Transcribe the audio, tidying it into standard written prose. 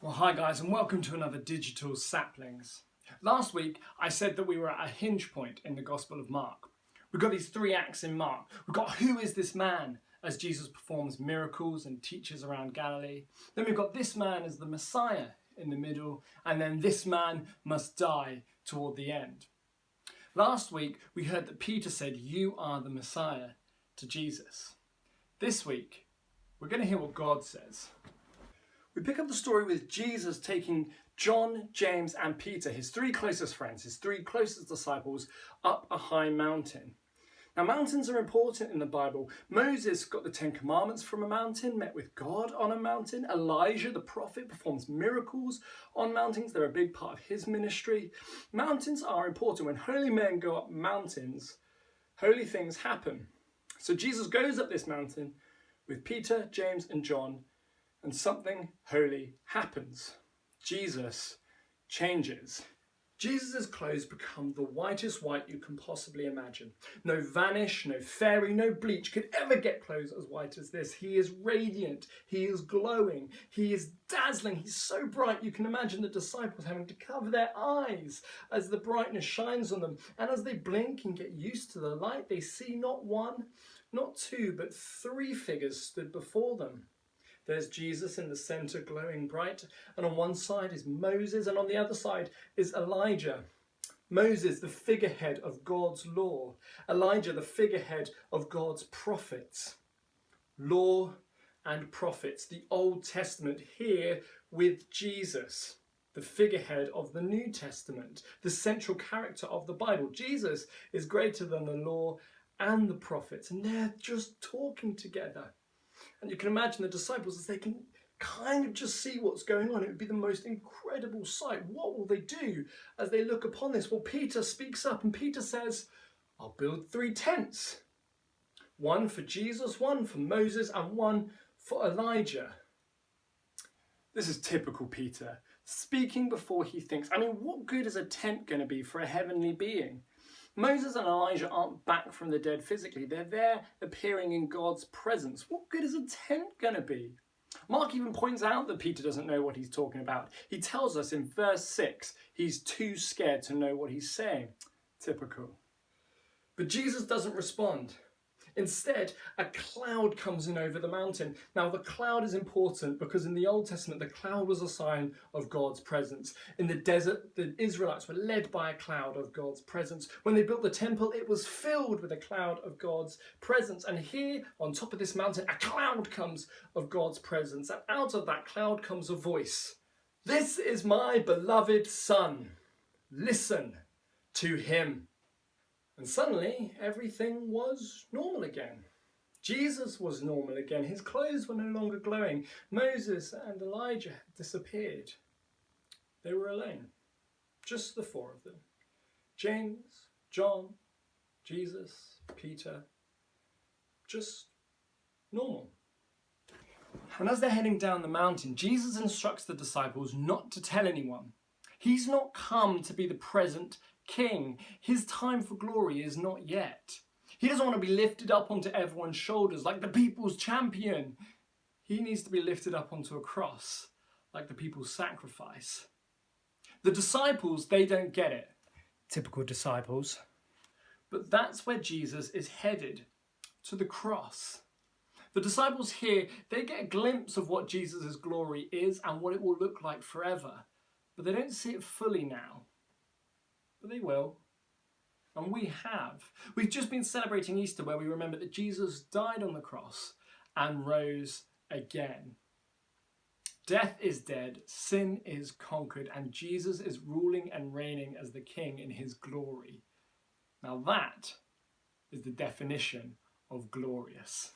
Well, hi guys, and welcome to another digital Saplings. Last week, I said that we were at a hinge point in the Gospel of Mark. We've got these three acts in Mark. We've got who is this man as Jesus performs miracles and teaches around Galilee. Then we've got this man as the Messiah in the middle, and then this man must die toward the end. Last week, we heard that Peter said, "You are the Messiah," to Jesus. This week, we're going to hear what God says. We pick up the story with Jesus taking John, James and Peter, his three closest friends, his three closest disciples, up a high mountain. Now, mountains are important in the Bible. Moses got the 10 Commandments from a mountain, met with God on a mountain. Elijah, the prophet, performs miracles on mountains. They're a big part of his ministry. Mountains are important. When holy men go up mountains, holy things happen. So Jesus goes up this mountain with Peter, James and John, and something holy happens. Jesus changes. Jesus' clothes become the whitest white you can possibly imagine. No vanish, no fairy, no bleach could ever get clothes as white as this. He is radiant, he is glowing, he is dazzling, he's so bright you can imagine the disciples having to cover their eyes as the brightness shines on them. And as they blink and get used to the light, they see not one, not two, but three figures stood before them. There's Jesus in the center, glowing bright, and on one side is Moses, and on the other side is Elijah. Moses, the figurehead of God's law. Elijah, the figurehead of God's prophets. Law and prophets, the Old Testament here with Jesus, the figurehead of the New Testament, the central character of the Bible. Jesus is greater than the law and the prophets, and they're just talking together. And you can imagine the disciples as they can kind of just see what's going on. It would be the most incredible sight. What will they do as they look upon this? Well, Peter speaks up and Peter says, "I'll build 3 tents. One for Jesus, one for Moses, and one for Elijah." This is typical Peter, speaking before he thinks. I mean, what good is a tent going to be for a heavenly being? Moses and Elijah aren't back from the dead physically. They're there appearing in God's presence. What good is a tent going to be? Mark even points out that Peter doesn't know what he's talking about. He tells us in verse 6, he's too scared to know what he's saying. Typical. But Jesus doesn't respond. Instead, a cloud comes in over the mountain. Now, the cloud is important because in the Old Testament, the cloud was a sign of God's presence. In the desert, the Israelites were led by a cloud of God's presence. When they built the temple, it was filled with a cloud of God's presence. And here, on top of this mountain, a cloud comes of God's presence. And out of that cloud comes a voice. "This is my beloved Son. Listen to him." And suddenly, everything was normal again. Jesus was normal again. His clothes were no longer glowing. Moses and Elijah had disappeared. They were alone. Just the 4 of them. James, John, Jesus, Peter. Just normal. And as they're heading down the mountain, Jesus instructs the disciples not to tell anyone. He's not come to be the present king. His time for glory is not yet. He doesn't want to be lifted up onto everyone's shoulders like the people's champion. He needs to be lifted up onto a cross like the people's sacrifice. The disciples, they don't get it. Typical disciples. But that's where Jesus is headed, to the cross. The disciples here, they get a glimpse of what Jesus' glory is and what it will look like forever. But they don't see it fully now. But they will. And we have. We've just been celebrating Easter where we remember that Jesus died on the cross and rose again. Death is dead, sin is conquered, and Jesus is ruling and reigning as the King in his glory. Now that is the definition of glorious.